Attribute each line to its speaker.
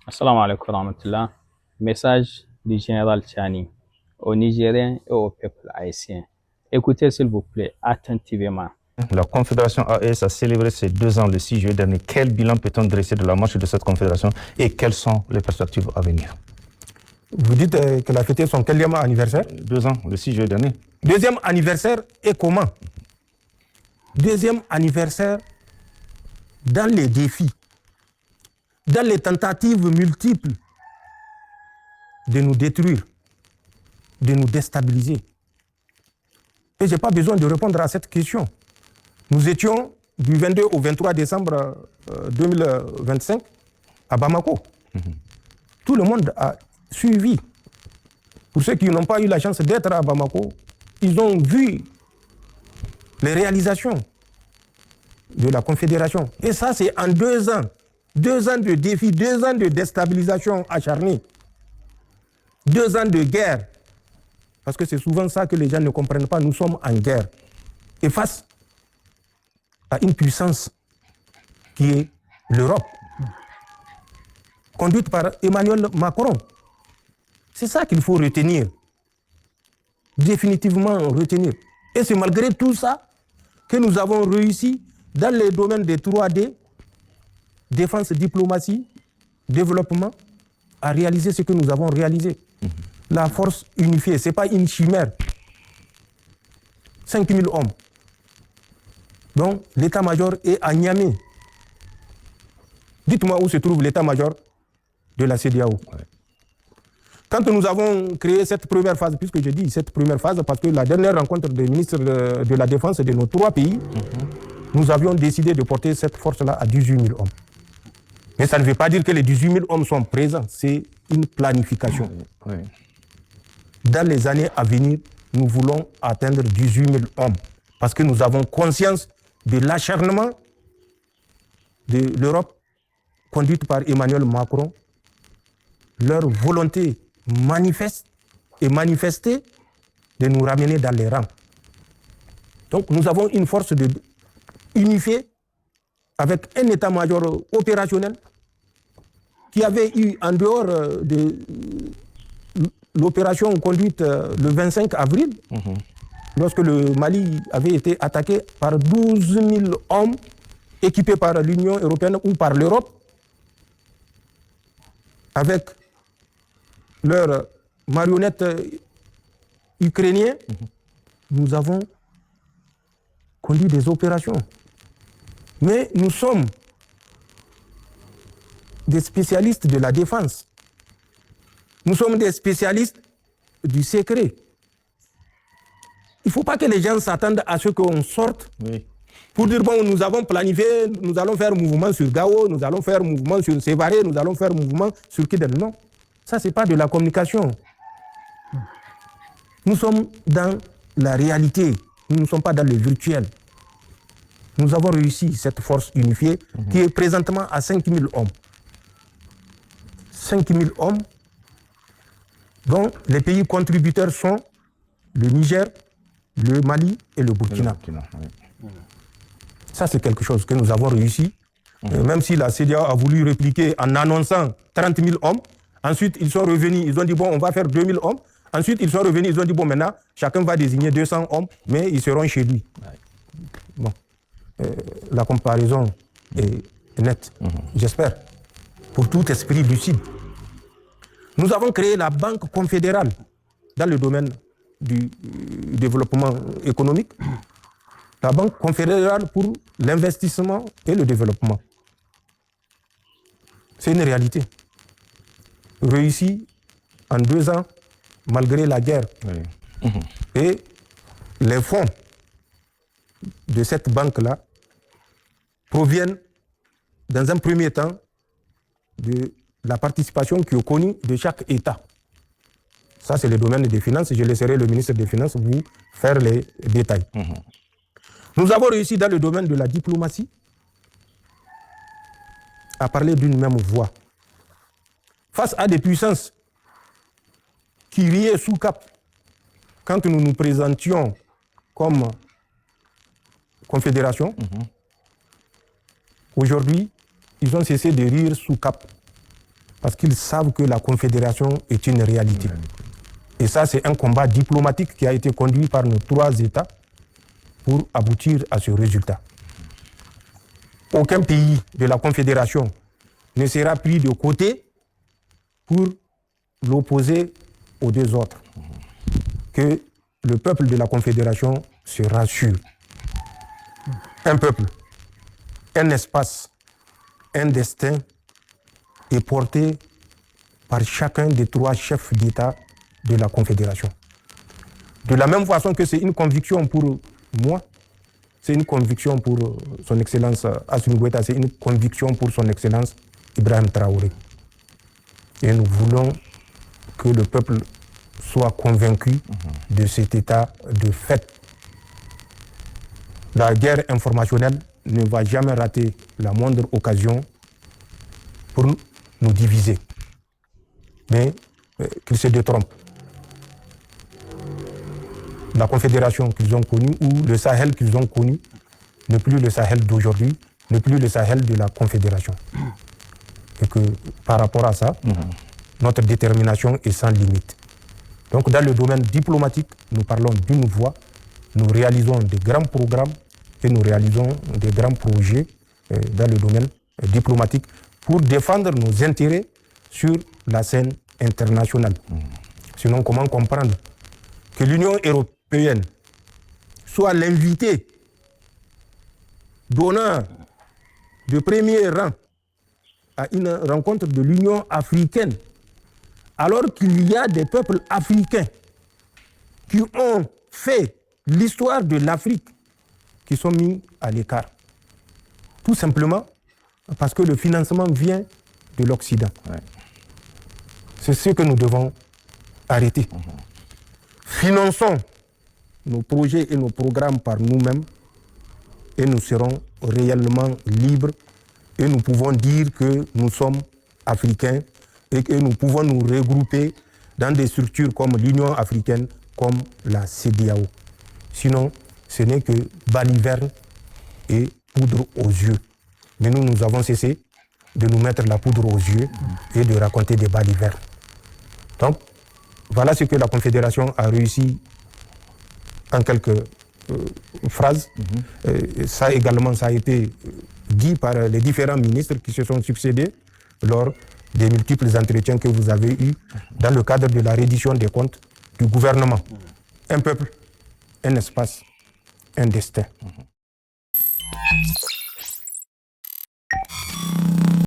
Speaker 1: Assalamu alaikum warahmatullah. Message du général Tchani aux Nigériens et au peuple haïtien. Écoutez s'il vous plaît attentivement.
Speaker 2: La Confédération AES a célébré ses 2 ans le 6 juillet dernier. Quel bilan peut-on dresser de la marche de cette confédération et quelles sont les perspectives à venir?
Speaker 3: Vous dites qu'elle a fêté son quatrième anniversaire?
Speaker 2: 2 ans, le 6 juillet dernier.
Speaker 3: Deuxième anniversaire et comment? Deuxième anniversaire dans les défis, dans les tentatives multiples de nous détruire, de nous déstabiliser. Et je n'ai pas besoin de répondre à cette question. Nous étions du 22 au 23 décembre 2025 à Bamako. Tout le monde a suivi. Pour ceux qui n'ont pas eu la chance d'être à Bamako, ils ont vu les réalisations de la Confédération. Et ça, c'est en 2 ans. 2 ans de défis, 2 ans de déstabilisation acharnée. 2 ans de guerre. Parce que c'est souvent ça que les gens ne comprennent pas. Nous sommes en guerre. Et face à une puissance qui est l'Europe, conduite par Emmanuel Macron. C'est ça qu'il faut retenir. Définitivement retenir. Et c'est malgré tout ça que nous avons réussi dans les domaines des 3D, défense, diplomatie, développement, à réaliser ce que nous avons réalisé. La force unifiée, ce n'est pas une chimère. 5000 hommes. Donc l'état-major est à Niamey. Dites-moi où se trouve l'état-major de la CEDEAO. Ouais. Quand nous avons créé cette première phase, puisque je dis cette première phase, parce que la dernière rencontre des ministres de la Défense de nos 3 pays, nous avions décidé de porter cette force-là à 18 000 hommes. Mais ça ne veut pas dire que les 18 000 hommes sont présents, c'est une planification. Oui. Dans les années à venir, nous voulons atteindre 18 000 hommes, parce que nous avons conscience de l'acharnement de l'Europe, conduite par Emmanuel Macron, leur volonté manifeste et manifestée de nous ramener dans les rangs. Donc nous avons une force unifiée avec un état-major opérationnel qui avait eu, en dehors de l'opération conduite le 25 avril, lorsque le Mali avait été attaqué par 12 000 hommes équipés par l'Union européenne ou par l'Europe, avec leurs marionnettes ukrainiennes, nous avons conduit des opérations. Mais nous sommes des spécialistes de la défense. Nous sommes des spécialistes du secret. Il ne faut pas que les gens s'attendent à ce qu'on sorte pour dire, bon, nous avons planifié, nous allons faire mouvement sur Gao, nous allons faire mouvement sur Sévaré, nous allons faire mouvement sur Kidal. Non, ça, ce n'est pas de la communication. Nous sommes dans la réalité, nous ne sommes pas dans le virtuel. Nous avons réussi cette force unifiée qui est présentement à 5 000 hommes. 5 000 hommes dont les pays contributeurs sont le Niger, le Mali et le Burkina. Ça, c'est quelque chose que nous avons réussi. Même si la CEDEAO a voulu répliquer en annonçant 30 000 hommes, ensuite ils sont revenus, ils ont dit bon, on va faire 2 000 hommes. Ensuite, ils sont revenus, ils ont dit bon, maintenant, chacun va désigner 200 hommes, mais ils seront chez lui. Bon. La comparaison est nette, j'espère, pour tout esprit lucide. Nous avons créé la Banque confédérale dans le domaine du développement économique, la Banque confédérale pour l'investissement et le développement. C'est une réalité. Réussi en 2 ans, malgré la guerre. Et les fonds de cette banque-là proviennent, dans un premier temps, de la participation qui est connue de chaque État. Ça, c'est le domaine des finances. Je laisserai le ministre des Finances vous faire les détails. Nous avons réussi dans le domaine de la diplomatie à parler d'une même voix. Face à des puissances qui riaient sous cap quand nous nous présentions comme confédération, aujourd'hui, ils ont cessé de rire sous cap parce qu'ils savent que la confédération est une réalité. Et ça, c'est un combat diplomatique qui a été conduit par nos 3 États pour aboutir à ce résultat. Aucun pays de la confédération ne sera pris de côté pour l'opposer aux 2 autres. Que le peuple de la confédération se rassure. Un peuple, un espace, un destin est porté par chacun des 3 chefs d'État de la confédération. De la même façon que c'est une conviction pour moi, c'est une conviction pour son Excellence Assimi Goïta, c'est une conviction pour son Excellence Ibrahim Traoré. Et nous voulons que le peuple soit convaincu de cet état de fait. La guerre informationnelle ne va jamais rater la moindre occasion pour nous diviser. Mais qu'ils se détrompent. La confédération qu'ils ont connue ou le Sahel qu'ils ont connu n'est plus le Sahel d'aujourd'hui, n'est plus le Sahel de la confédération. Et que par rapport à ça, notre détermination est sans limite. Donc dans le domaine diplomatique, nous parlons d'une voix, nous réalisons des grands programmes et nous réalisons des grands projets dans le domaine diplomatique pour défendre nos intérêts sur la scène internationale. Sinon, comment comprendre que l'Union européenne soit l'invité d'honneur de premier rang à une rencontre de l'Union africaine, alors qu'il y a des peuples africains qui ont fait l'histoire de l'Afrique, qui sont mis à l'écart. Tout simplement parce que le financement vient de l'Occident. Ouais. C'est ce que nous devons arrêter. Finançons nos projets et nos programmes par nous-mêmes et nous serons réellement libres et nous pouvons dire que nous sommes africains et que nous pouvons nous regrouper dans des structures comme l'Union africaine, comme la CEDEAO. Sinon, ce n'est que baliverne et poudre aux yeux. Mais nous avons cessé de nous mettre la poudre aux yeux et de raconter des balivernes. Donc, voilà ce que la Confédération a réussi en quelques phrases. Ça également, ça a été dit par les différents ministres qui se sont succédés lors des multiples entretiens que vous avez eus dans le cadre de la reddition des comptes du gouvernement. Un peuple, un espace, un destin.